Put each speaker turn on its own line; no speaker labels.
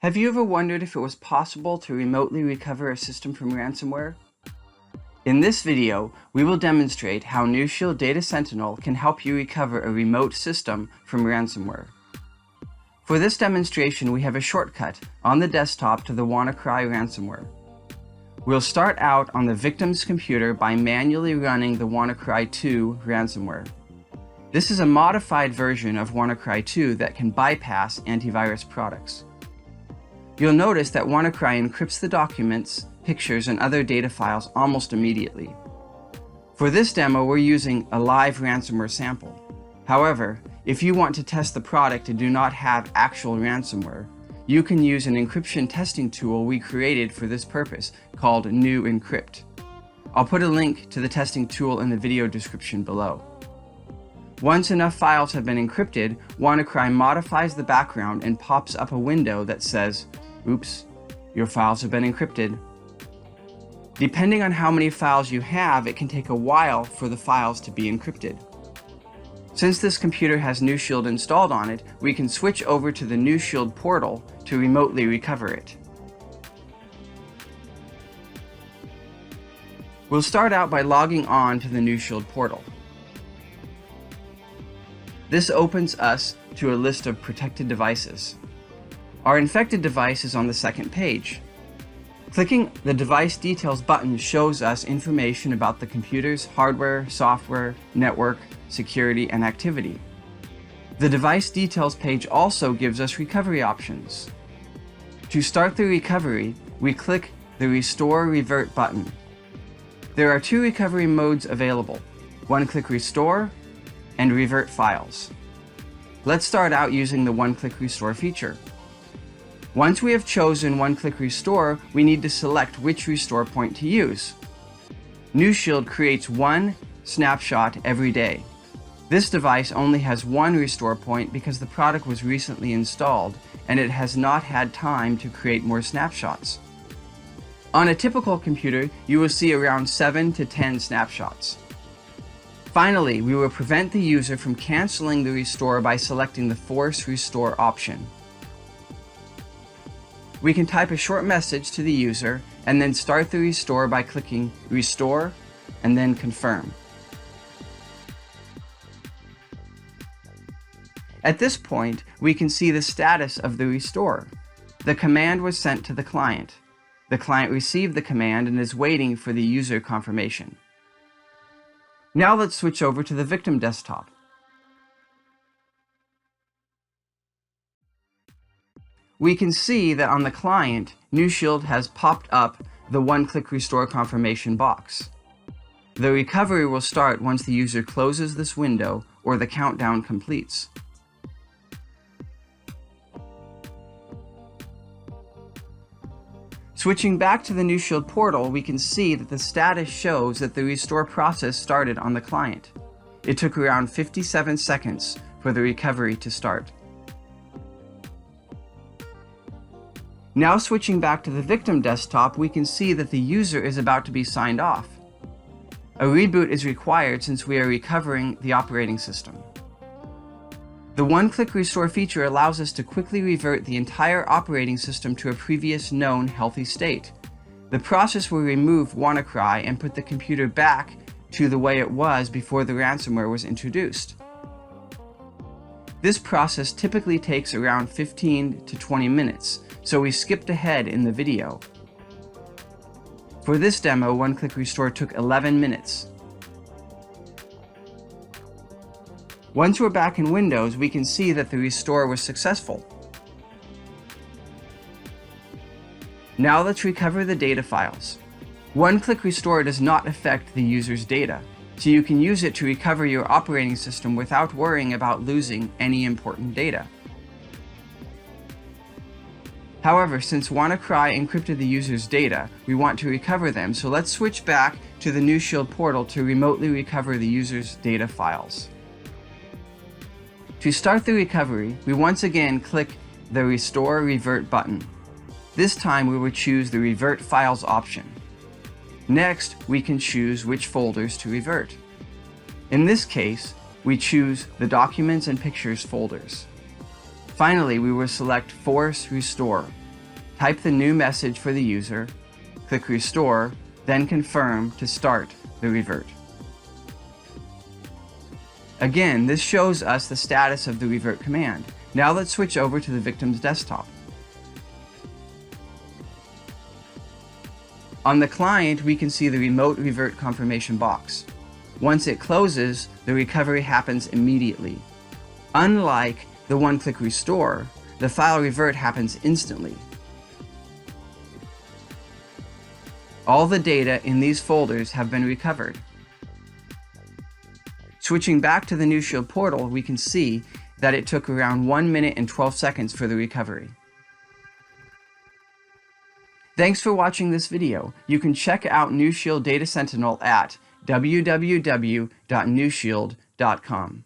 Have you ever wondered if it was possible to remotely recover a system from ransomware? In this video, we will demonstrate how NeuShield Data Sentinel can help you recover a remote system from ransomware. For this demonstration, we have a shortcut on the desktop to the WannaCry ransomware. We'll start out on the victim's computer by manually running the WannaCry 2 ransomware. This is a modified version of WannaCry 2 that can bypass antivirus products. You'll notice that WannaCry encrypts the documents, pictures, and other data files almost immediately. For this demo, we're using a live ransomware sample. However, if you want to test the product and do not have actual ransomware, you can use an encryption testing tool we created for this purpose called NeuEncrypt. I'll put a link to the testing tool in the video description below. Once enough files have been encrypted, WannaCry modifies the background and pops up a window that says, "Oops, your files have been encrypted." Depending on how many files you have, it can take a while for the files to be encrypted. Since this computer has NeuShield installed on it, we can switch over to the NeuShield portal to remotely recover it. We'll start out by logging on to the NeuShield portal. This opens us to a list of protected devices. Our infected device is on the second page. Clicking the Device Details button shows us information about the computer's hardware, software, network, security, and activity. The Device Details page also gives us recovery options. To start the recovery, we click the Restore Revert button. There are two recovery modes available: one-click restore and revert files. Let's start out using the one-click restore feature. Once we have chosen one-click restore, we need to select which restore point to use. NeuShield creates one snapshot every day. This device only has one restore point because the product was recently installed and it has not had time to create more snapshots. On a typical computer, you will see around 7 to 10 snapshots. Finally, we will prevent the user from canceling the restore by selecting the Force Restore option. We can type a short message to the user and then start the restore by clicking Restore and then Confirm. At this point, we can see the status of the restore. The command was sent to the client. The client received the command and is waiting for the user confirmation. Now let's switch over to the victim desktop. We can see that on the client, NeuShield has popped up the one-click restore confirmation box. The recovery will start once the user closes this window or the countdown completes. Switching back to the NeuShield portal, we can see that the status shows that the restore process started on the client. It took around 57 seconds for the recovery to start. Now switching back to the victim desktop, we can see that the user is about to be signed off. A reboot is required since we are recovering the operating system. The one-click restore feature allows us to quickly revert the entire operating system to a previous known healthy state. The process will remove WannaCry and put the computer back to the way it was before the ransomware was introduced. This process typically takes around 15 to 20 minutes, so we skipped ahead in the video. For this demo, one-click restore took 11 minutes. Once we're back in Windows, we can see that the restore was successful. Now let's recover the data files. One-click restore does not affect the user's data, so you can use it to recover your operating system without worrying about losing any important data. However, since WannaCry encrypted the user's data, we want to recover them, so let's switch back to the NeuShield portal to remotely recover the user's data files. To start the recovery, we once again click the Restore Revert button. This time we will choose the Revert Files option. Next, we can choose which folders to revert. In this case, we choose the Documents and Pictures folders. Finally, we will select Force Restore. Type the new message for the user, click Restore, then Confirm to start the revert. Again, this shows us the status of the revert command. Now let's switch over to the victim's desktop. On the client, we can see the remote revert confirmation box. Once it closes, the recovery happens immediately. Unlike the one-click restore, the file revert happens instantly. All the data in these folders have been recovered. Switching back to the NeuShield portal, we can see that it took around 1 minute and 12 seconds for the recovery. Thanks for watching this video. You can check out NeuShield Data Sentinel at www.neushield.com.